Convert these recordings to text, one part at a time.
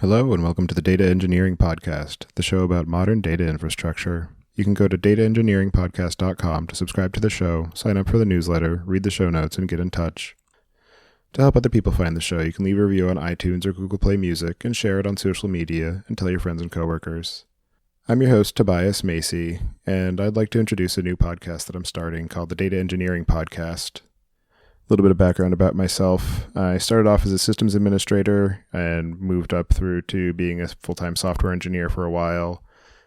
Hello and welcome to the Data Engineering Podcast, the show about modern data infrastructure. You can go to dataengineeringpodcast.com to subscribe to the show, sign up for the newsletter, read the show notes, and get in touch. To help other people find the show, you can leave a review on iTunes or Google Play Music and share it on social media and tell your friends and coworkers. I'm your host, Tobias Macey, and I'd like to introduce a new podcast that I'm starting called the Data Engineering Podcast. A little bit of background about myself. I started off as a systems administrator and moved up through to being a full-time software engineer for a while.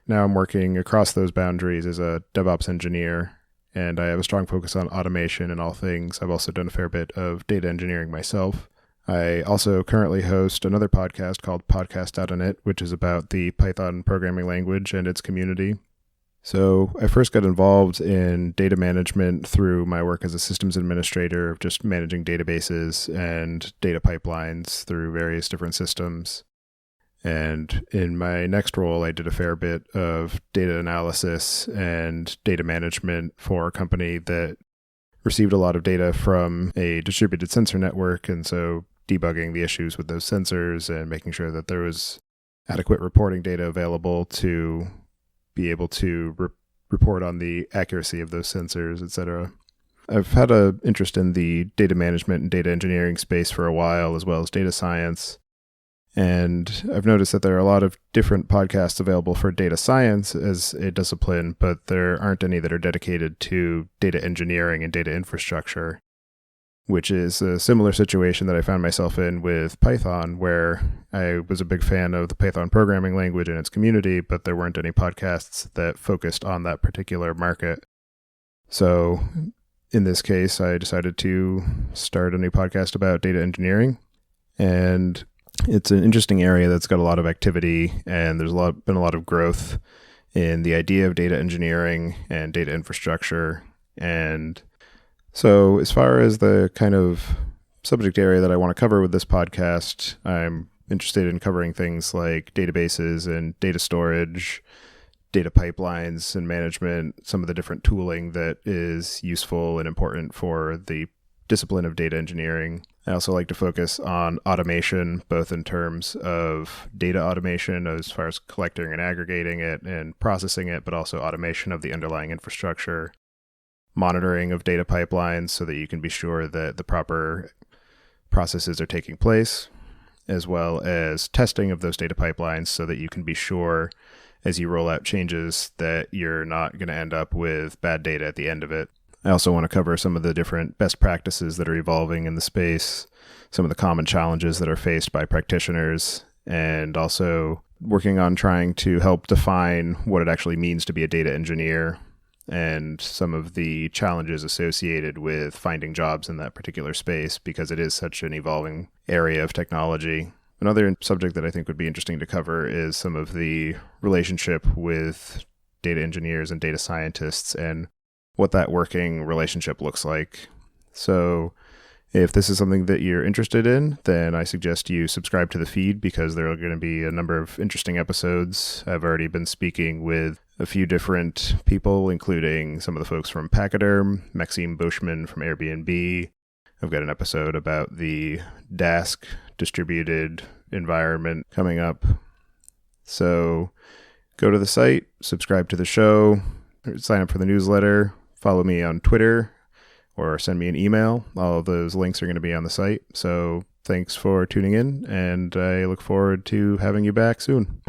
Now I'm working across those boundaries as a DevOps engineer, and I have a strong focus on automation and all things. I've also done a fair bit of data engineering myself. I also currently host another podcast called Podcast.init, which is about the Python programming language and its community. So I first got involved in data management through my work as a systems administrator of just managing databases and data pipelines through various different systems. And in my next role, I did a fair bit of data analysis and data management for a company that received a lot of data from a distributed sensor network. And so debugging the issues with those sensors and making sure that there was adequate reporting data available to be able to report on the accuracy of those sensors, etc. I've had an interest in the data management and data engineering space for a while, as well as data science. And I've noticed that there are a lot of different podcasts available for data science as a discipline, but there aren't any that are dedicated to data engineering and data infrastructure, which is a similar situation that I found myself in with Python, where I was a big fan of the Python programming language and its community, but there weren't any podcasts that focused on that particular market. So in this case, I decided to start a new podcast about data engineering, and it's an interesting area that's got a lot of activity, and there's been a lot of growth in the idea of data engineering and data infrastructure. And so as far as the kind of subject area that I want to cover with this podcast, I'm interested in covering things like databases and data storage, data pipelines and management, some of the different tooling that is useful and important for the discipline of data engineering. I also like to focus on automation, both in terms of data automation as far as collecting and aggregating it and processing it, but also automation of the underlying infrastructure, monitoring of data pipelines so that you can be sure that the proper processes are taking place, as well as testing of those data pipelines so that you can be sure as you roll out changes that you're not going to end up with bad data at the end of it. I also want to cover some of the different best practices that are evolving in the space, some of the common challenges that are faced by practitioners, and also working on trying to help define what it actually means to be a data engineer and some of the challenges associated with finding jobs in that particular space because it is such an evolving area of technology. Another subject that I think would be interesting to cover is some of the relationship with data engineers and data scientists and what that working relationship looks like. So if this is something that you're interested in, then I suggest you subscribe to the feed because there are going to be a number of interesting episodes. I've already been speaking with a few different people, including some of the folks from Pachyderm, Maxime Beauchemin from Airbnb. I've got an episode about the Dask distributed environment coming up. So go to the site, subscribe to the show, sign up for the newsletter, follow me on Twitter, or send me an email. All of those links are going to be on the site. So thanks for tuning in, and I look forward to having you back soon.